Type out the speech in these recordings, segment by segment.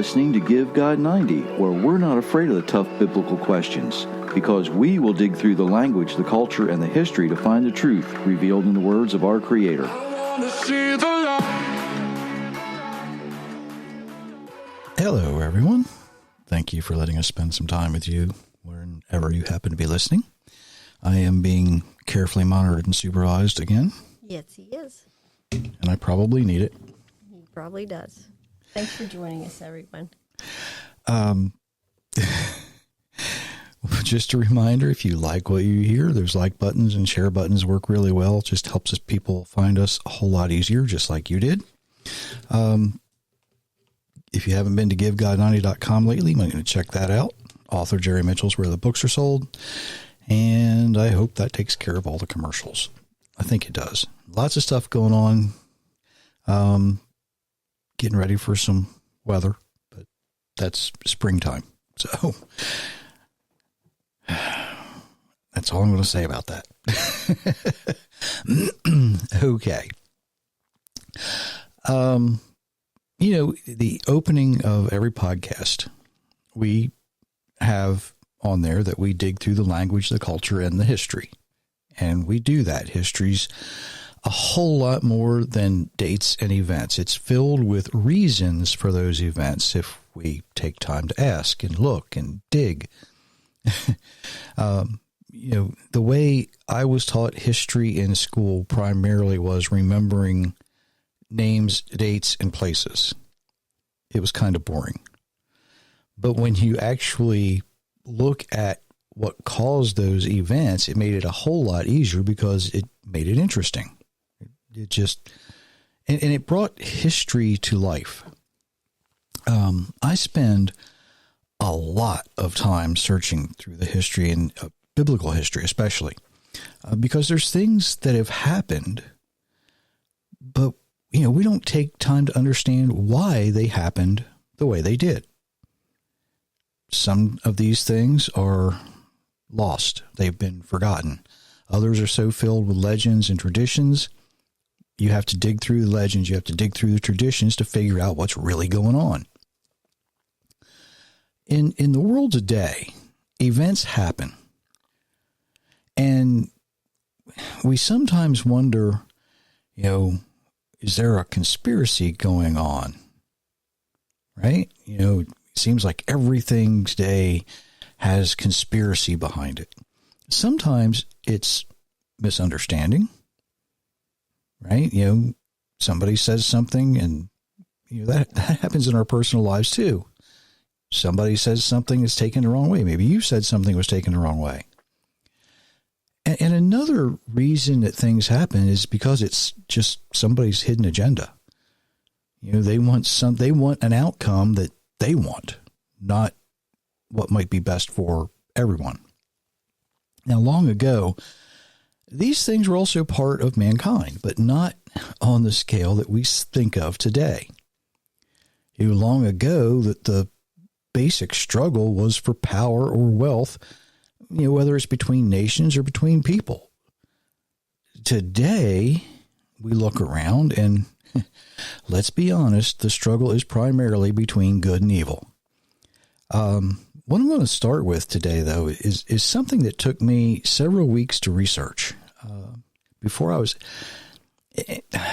listening to Give God 90, where we're not afraid of the tough biblical questions, because we will dig through the language, the culture, and the history to find the truth revealed in the words of our Creator. Hello, everyone. Thank you for letting us spend some time with you wherever you happen to be listening. I am being carefully monitored and supervised again. Yes, he is. And I probably need it. He probably does. Thanks for joining us, everyone. Just a reminder, if you like what you hear, there's like buttons and share buttons work really well. It just helps us people find us a whole lot easier, just like you did. If you haven't been to GiveGod90.com lately, I'm going to check that out. Author Jerry Mitchell's where the books are sold. And I hope that takes care of all the commercials. I think it does. Lots of stuff going on. Getting ready for some weather, but that's springtime. So that's all I'm going to say about that. Okay. The opening of every podcast, we have on there that we dig through the language, the culture, and the history. And we do that. History's a whole lot more than dates and events. It's filled with reasons for those events if we take time to ask and look and dig. The way I was taught history in school primarily was remembering names, dates, and places. It was kind of boring. But when you actually look at what caused those events, it made it a whole lot easier because it made it interesting. It just, and it brought history to life. I spend a lot of time searching through the history and biblical history, especially because there's things that have happened, but we don't take time to understand why they happened the way they did. Some of these things are lost. They've been forgotten. Others are so filled with legends and traditions. You have to dig through the legends. You have to dig through the traditions to figure out what's really going on. In the world today, events happen. And we sometimes wonder, is there a conspiracy going on? Right? It seems like everything today has conspiracy behind it. Sometimes it's misunderstanding. Right? Somebody says something and that happens in our personal lives too. Somebody says something is taken the wrong way. Maybe you said something was taken the wrong way. And another reason that things happen is because it's just somebody's hidden agenda. They want an outcome that they want, not what might be best for everyone. Now, long ago, these things were also part of mankind, but not on the scale that we think of today. Long ago, that the basic struggle was for power or wealth, whether it's between nations or between people. Today, we look around and let's be honest, the struggle is primarily between good and evil. What I'm going to start with today, though, is something that took me several weeks to research.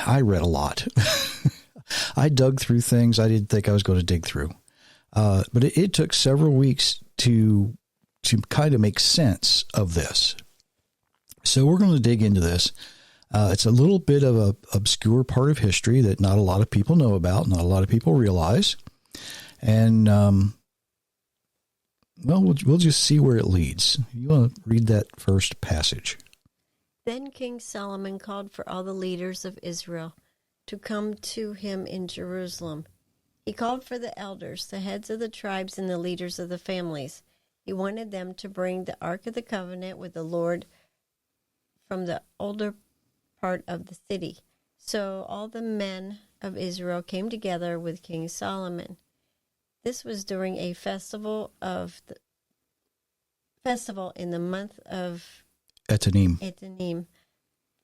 I read a lot. I dug through things I didn't think I was going to dig through. But it took several weeks to kind of make sense of this. So we're going to dig into this. It's a little bit of an obscure part of history that not a lot of people know about, not a lot of people realize. And, we'll just see where it leads. You want to read that first passage? Then King Solomon called for all the leaders of Israel to come to him in Jerusalem. He called for the elders, the heads of the tribes, and the leaders of the families. He wanted them to bring the Ark of the Covenant with the Lord from the older part of the city. So all the men of Israel came together with King Solomon. This was during a festival in the month of Etanim.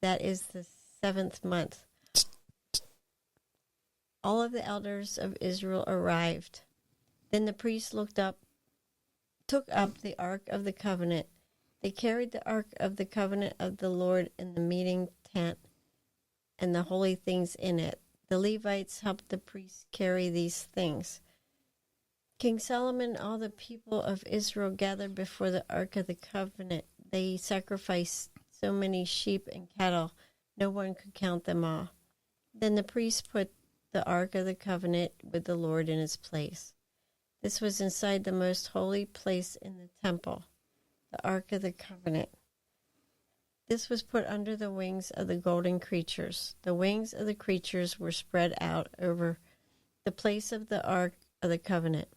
That is the 7th month. All of the elders of Israel arrived. Then the priests took up the Ark of the Covenant. They carried the Ark of the Covenant of the Lord in the meeting tent and the holy things in it. The Levites helped the priests carry these things. King Solomon and all the people of Israel gathered before the Ark of the Covenant. They sacrificed so many sheep and cattle, no one could count them all. Then the priests put the Ark of the Covenant with the Lord in its place. This was inside the most holy place in the temple, the Ark of the Covenant. This was put under the wings of the golden creatures. The wings of the creatures were spread out over the place of the Ark of the Covenant.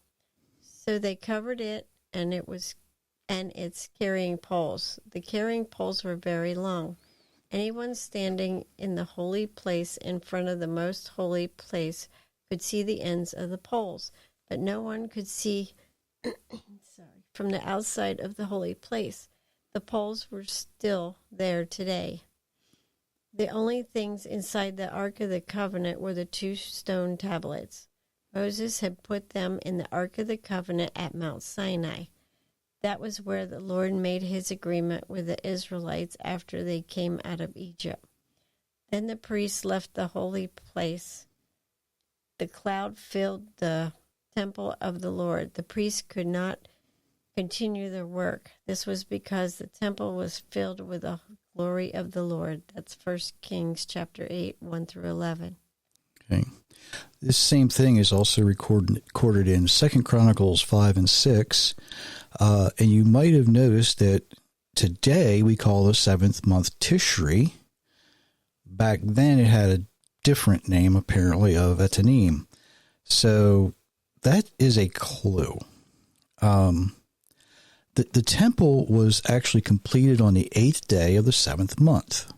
So they covered it and its carrying poles. The carrying poles were very long. Anyone standing in the holy place in front of the most holy place could see the ends of the poles, but no one could see from the outside of the holy place. The poles were still there today. The only things inside the Ark of the Covenant were the 2 stone tablets. Moses had put them in the Ark of the Covenant at Mount Sinai. That was where the Lord made his agreement with the Israelites after they came out of Egypt. Then the priests left the holy place. The cloud filled the temple of the Lord. The priests could not continue their work. This was because the temple was filled with the glory of the Lord. That's 1 Kings chapter 8, 1 through 11. Okay. This same thing is also recorded in 2 Chronicles 5 and 6. And you might have noticed that today we call the 7th month Tishri. Back then it had a different name, apparently, of Etanim. So that is a clue. The temple was actually completed on the 8th day of the 7th month.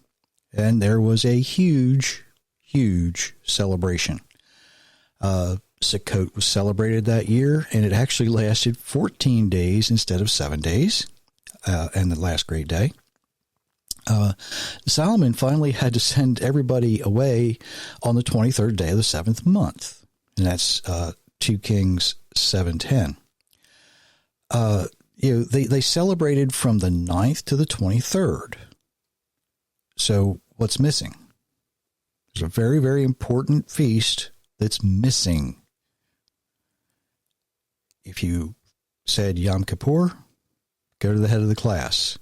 And there was a huge celebration. Sukkot was celebrated that year, and it actually lasted 14 days instead of 7 days, and the last great day. Solomon finally had to send everybody away on the 23rd day of the 7th month, and that's 2 Kings 7:10. They celebrated from the 9th to the 23rd. So what's missing? There's a very, very important feast that's missing. If you said Yom Kippur, go to the head of the class.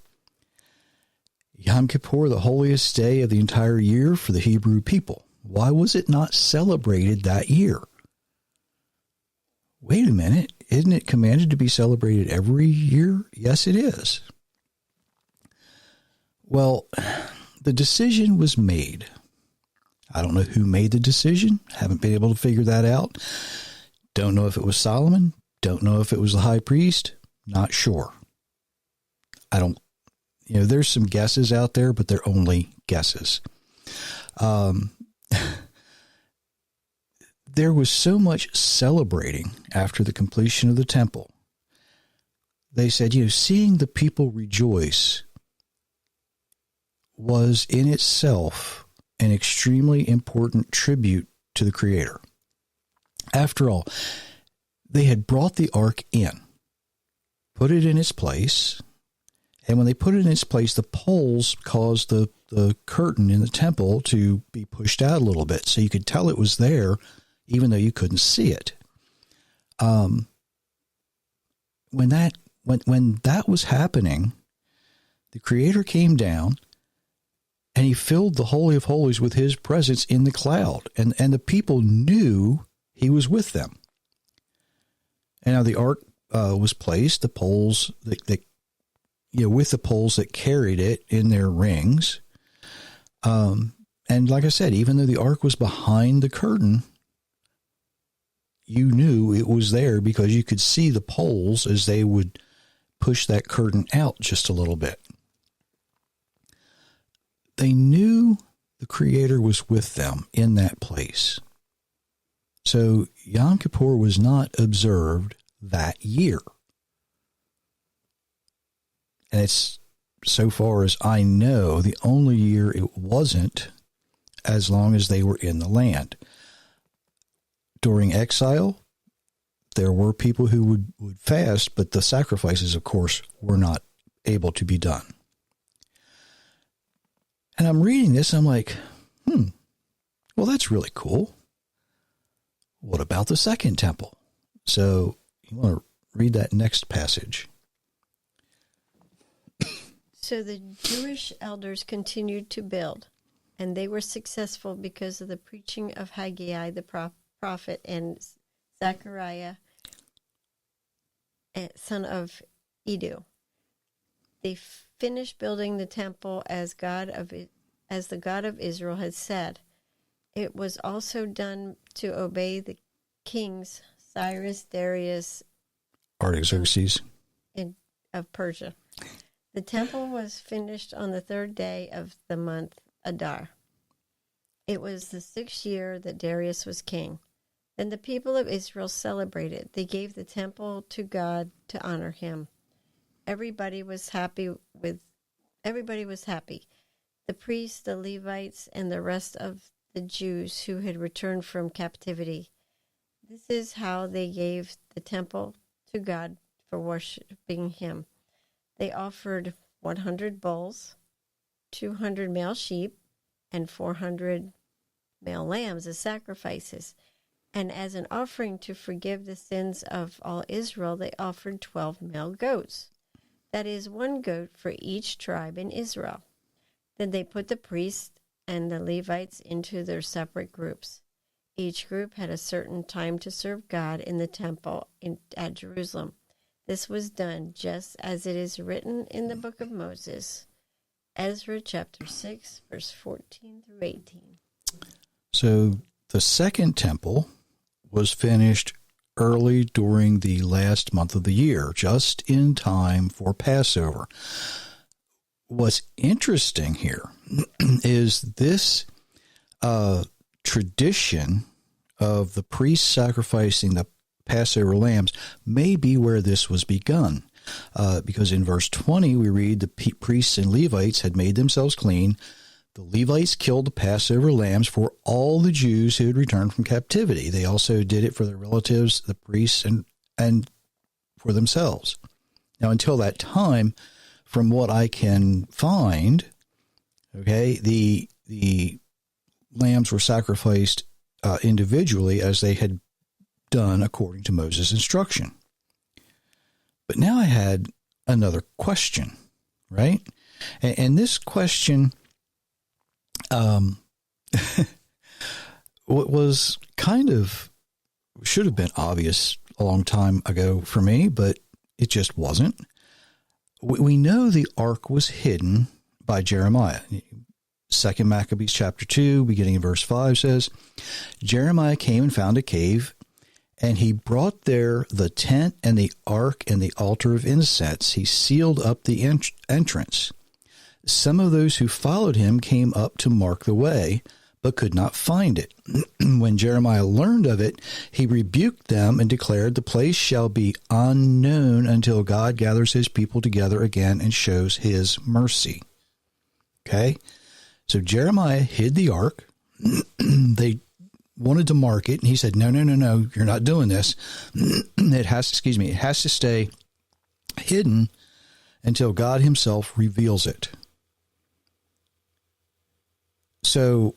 Yom Kippur, the holiest day of the entire year for the Hebrew people. Why was it not celebrated that year? Wait a minute. Isn't it commanded to be celebrated every year? Yes, it is. Well, the decision was made. I don't know who made the decision. Haven't been able to figure that out. Don't know if it was Solomon. Don't know if it was the high priest. Not sure. There's some guesses out there, but they're only guesses. There was so much celebrating after the completion of the temple. They said, seeing the people rejoice was in itself an extremely important tribute to the Creator. After all, they had brought the ark in, put it in its place, and when they put it in its place, the poles caused the curtain in the temple to be pushed out a little bit, so you could tell it was there, even though you couldn't see it. When that was happening, the Creator came down, and he filled the Holy of Holies with his presence in the cloud, and the people knew he was with them. And now the ark was placed, the poles with the poles that carried it in their rings. And like I said, even though the ark was behind the curtain, you knew it was there because you could see the poles as they would push that curtain out just a little bit. They knew the Creator was with them in that place. So Yom Kippur was not observed that year. And it's, so far as I know, the only year it wasn't, as long as they were in the land. During exile, there were people who would fast, but the sacrifices, of course, were not able to be done. And I'm reading this, I'm like, well, that's really cool. What about the second temple? So you want to read that next passage. So the Jewish elders continued to build, and they were successful because of the preaching of Haggai the prophet and Zechariah, son of Iddo. They finished building the temple as the God of Israel had said. It was also done to obey the kings Cyrus, Darius, Artaxerxes of Persia. The temple was finished on the third day of the month Adar. It was the 6th year that Darius was king. Then the people of Israel celebrated. They gave the temple to God to honor him. Everybody was happy. The priests, the Levites, and the rest of the Jews who had returned from captivity. This is how they gave the temple to God for worshiping him. They offered 100 bulls, 200 male sheep, and 400 male lambs as sacrifices. And as an offering to forgive the sins of all Israel, they offered 12 male goats. That is, 1 goat for each tribe in Israel. Then they put the priests and the Levites into their separate groups. Each group had a certain time to serve God in the temple at Jerusalem. This was done just as it is written in the book of Moses, Ezra chapter 6, verse 14 through 18. So the second temple was finished early during the last month of the year, just in time for Passover. What's interesting here is this tradition of the priests sacrificing the Passover lambs may be where this was begun. Because in verse 20 we read the priests and Levites had made themselves clean. The Levites killed the Passover lambs for all the Jews who had returned from captivity. They also did it for their relatives, the priests, and for themselves. Now, until that time, from what I can find, okay, the lambs were sacrificed individually as they had done according to Moses' instruction. But now I had another question, right? And this question was should have been obvious a long time ago for me, but it just wasn't. We know the ark was hidden by Jeremiah. 2 Maccabees chapter 2, beginning in verse 5 says, Jeremiah came and found a cave, and he brought there the tent and the ark and the altar of incense. He sealed up the entrance. Some of those who followed him came up to mark the way, but could not find it. When Jeremiah learned of it, he rebuked them and declared, the place shall be unknown until God gathers his people together again and shows his mercy. Okay? So Jeremiah hid the ark. They wanted to mark it, and he said, no, you're not doing this. It has to stay hidden until God himself reveals it. So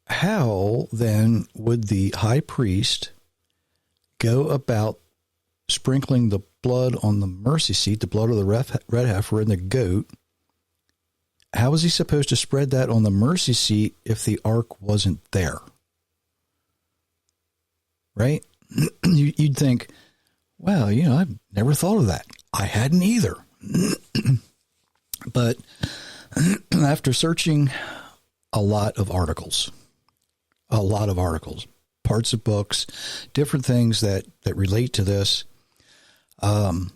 how then would the high priest go about sprinkling the blood on the mercy seat, the blood of the red heifer and the goat? How was he supposed to spread that on the mercy seat if the ark wasn't there? Right? You'd think, well, I've never thought of that. I hadn't either. But after searching a lot of articles, parts of books, different things that relate to this, and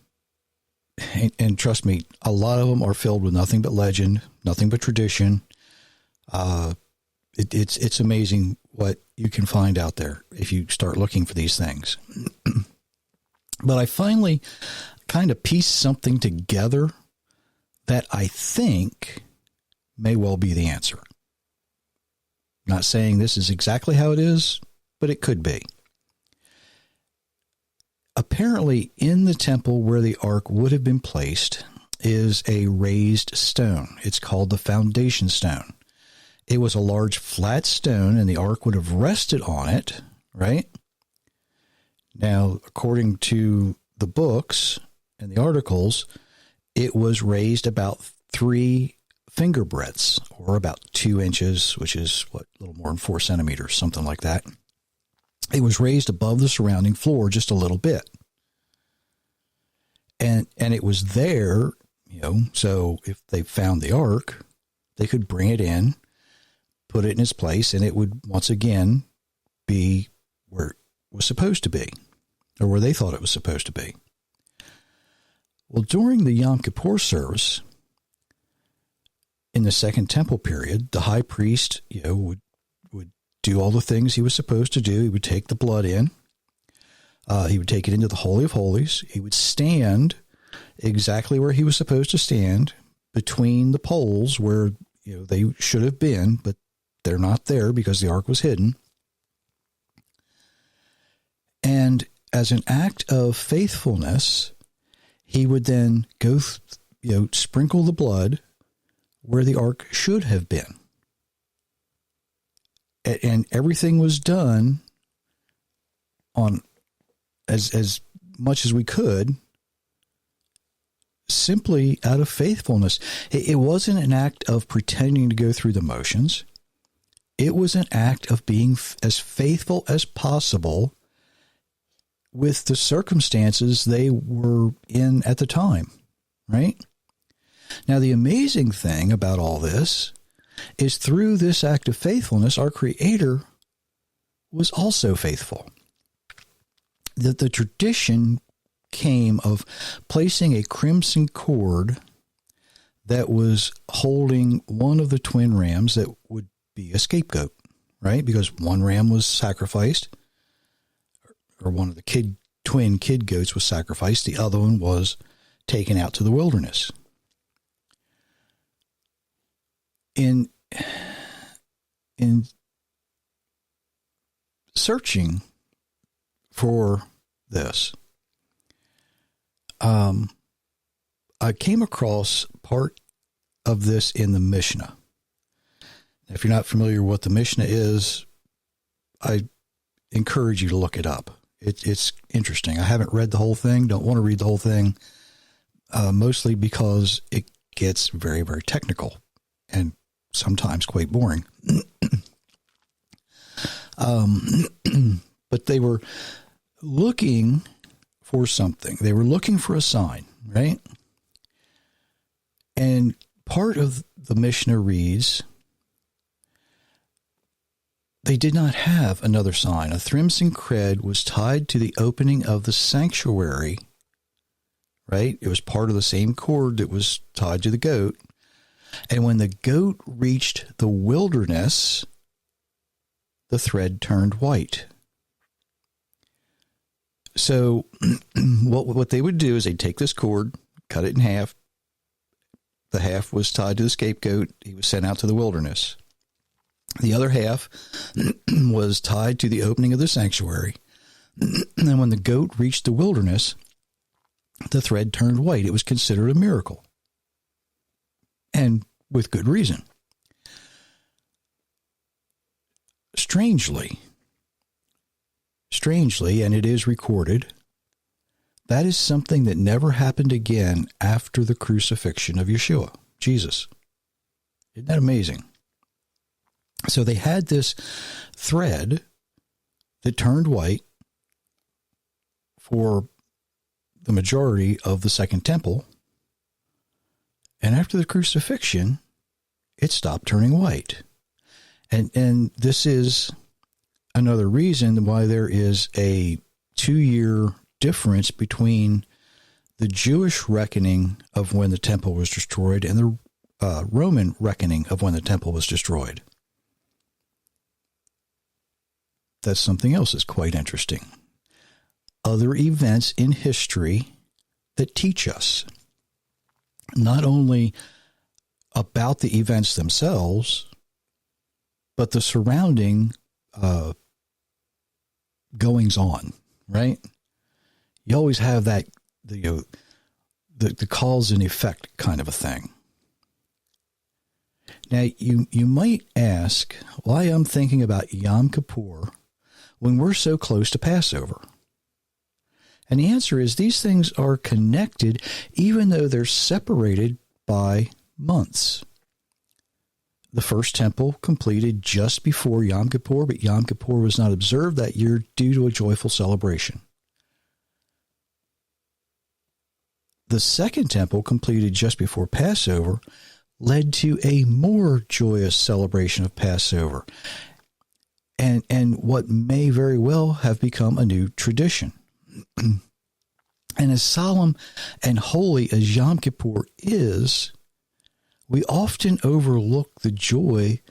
trust me, a lot of them are filled with nothing but legend, nothing but tradition. It's amazing what you can find out there if you start looking for these things. But I finally kind of pieced something together that I think may well be the answer. Not saying this is exactly how it is, but it could be. apparently in the temple where the ark would have been placed is a raised stone. It's called the foundation stone. It was a large flat stone, and the ark would have rested on it, right? Now, according to the books and the articles, it was raised about 3 finger breadths, or about 2 inches, which is a little more than 4 centimeters, something like that. It was raised above the surrounding floor just a little bit. And it was there, so if they found the ark, they could bring it in, put it in its place, and it would once again be where it was supposed to be, or where they thought it was supposed to be. Well, during the Yom Kippur service, in the Second Temple period, the high priest, would do all the things he was supposed to do. He would take the blood in. He would take it into the Holy of Holies. He would stand exactly where he was supposed to stand, between the poles where they should have been, but they're not there because the ark was hidden. And as an act of faithfulness, he would then go, sprinkle the blood where the ark should have been. And everything was done on as much as we could, simply out of faithfulness. It wasn't an act of pretending to go through the motions. It was an act of being as faithful as possible with the circumstances they were in at the time, right? Now, the amazing thing about all this is through this act of faithfulness, our Creator was also faithful. That the tradition came of placing a crimson cord that was holding one of the twin rams that would be a scapegoat, right? Because one ram was sacrificed, or one of the twin kid goats was sacrificed. The other one was taken out to the wilderness. In searching for this, I came across part of this in the Mishnah. Now, if you're not familiar with what the Mishnah is, I encourage you to look it up. It's interesting. I haven't read the whole thing, don't want to read the whole thing, mostly because it gets very, very technical and sometimes quite boring. But they were looking for something. They were looking for a sign, right? And part of the Mishnah reads, they did not have another sign. A crimson thread was tied to the opening of the sanctuary, right? It was part of the same cord that was tied to the goat. And when the goat reached the wilderness, the thread turned white. So what they would do is they'd take this cord, cut it in half. The half was tied to the scapegoat. He was sent out to the wilderness. The other half was tied to the opening of the sanctuary. And when the goat reached the wilderness, the thread turned white. It was considered a miracle. And with good reason. Strangely, and it is recorded, that is something that never happened again after the crucifixion of Yeshua, Jesus. Isn't that amazing? So they had this thread that turned white for the majority of the Second Temple. And after the crucifixion, it stopped turning white. And this is another reason why there is a 2-year difference between the Jewish reckoning of when the temple was destroyed and the Roman reckoning of when the temple was destroyed. That's something else that's quite interesting. Other events in history that teach us not only about the events themselves, but the surrounding goings on, right? You always have that, the cause and effect kind of a thing. Now, you might ask why I'm thinking about Yom Kippur when we're so close to Passover. And the answer is these things are connected even though they're separated by months. The first temple completed just before Yom Kippur, but Yom Kippur was not observed that year due to a joyful celebration. The second temple, completed just before Passover, led to a more joyous celebration of Passover, and what may very well have become a new tradition. And as solemn and holy as Yom Kippur is, we often overlook the joy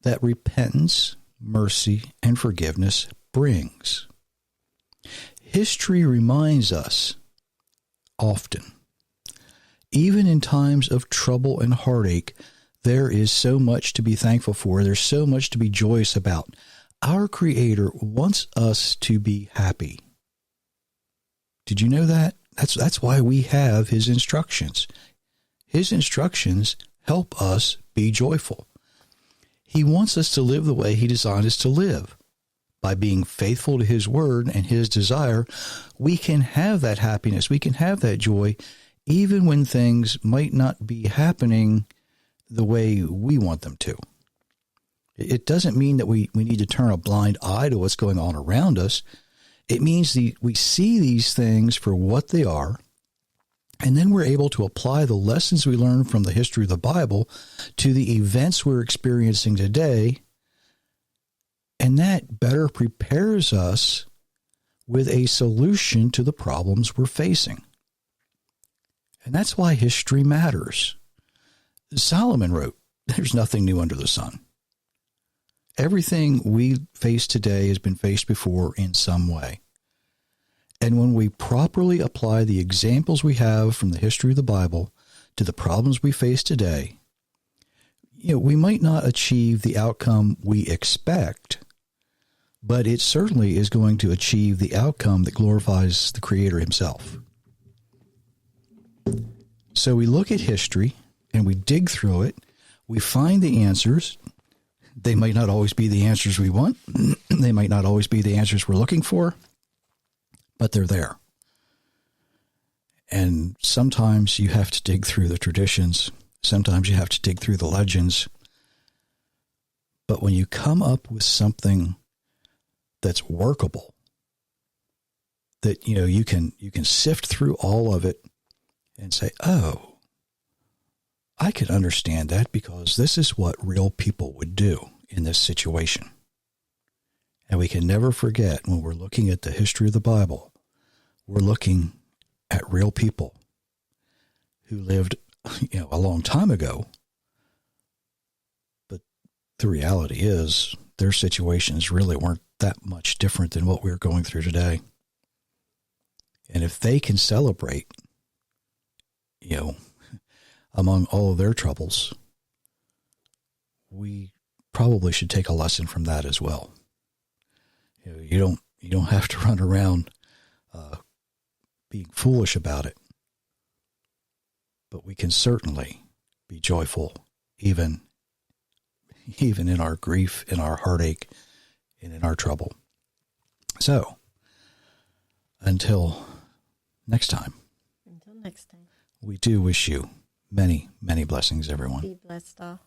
that repentance, mercy, and forgiveness brings. History reminds us often, even in times of trouble and heartache, there is so much to be thankful for. There's so much to be joyous about. Our Creator wants us to be happy. Did you know that? That's why we have His instructions. His instructions help us be joyful. He wants us to live the way He designed us to live. By being faithful to His word and His desire, we can have that happiness. We can have that joy even when things might not be happening the way we want them to. It doesn't mean that we need to turn a blind eye to what's going on around us. It means we see these things for what they are, and then we're able to apply the lessons we learn from the history of the Bible to the events we're experiencing today, and that better prepares us with a solution to the problems we're facing. And that's why history matters. Solomon wrote, "There's nothing new under the sun." Everything we face today has been faced before in some way. And when we properly apply the examples we have from the history of the Bible to the problems we face today, we might not achieve the outcome we expect, but it certainly is going to achieve the outcome that glorifies the Creator Himself. So we look at history and we dig through it. We find the answers. They might not always be the answers we want. They might not always be the answers we're looking for, but they're there. And sometimes you have to dig through the traditions. Sometimes you have to dig through the legends. But when you come up with something that's workable, that you can sift through all of it and say, oh, I can understand that because this is what real people would do in this situation. And we can never forget when we're looking at the history of the Bible, we're looking at real people who lived, a long time ago. But the reality is their situations really weren't that much different than what we're going through today. And if they can celebrate, among all of their troubles, we probably should take a lesson from that as well. You don't have to run around being foolish about it, but we can certainly be joyful even in our grief, in our heartache, and in our trouble. So, until next time. Until next time. We do wish you many, many blessings, everyone. Be blessed all.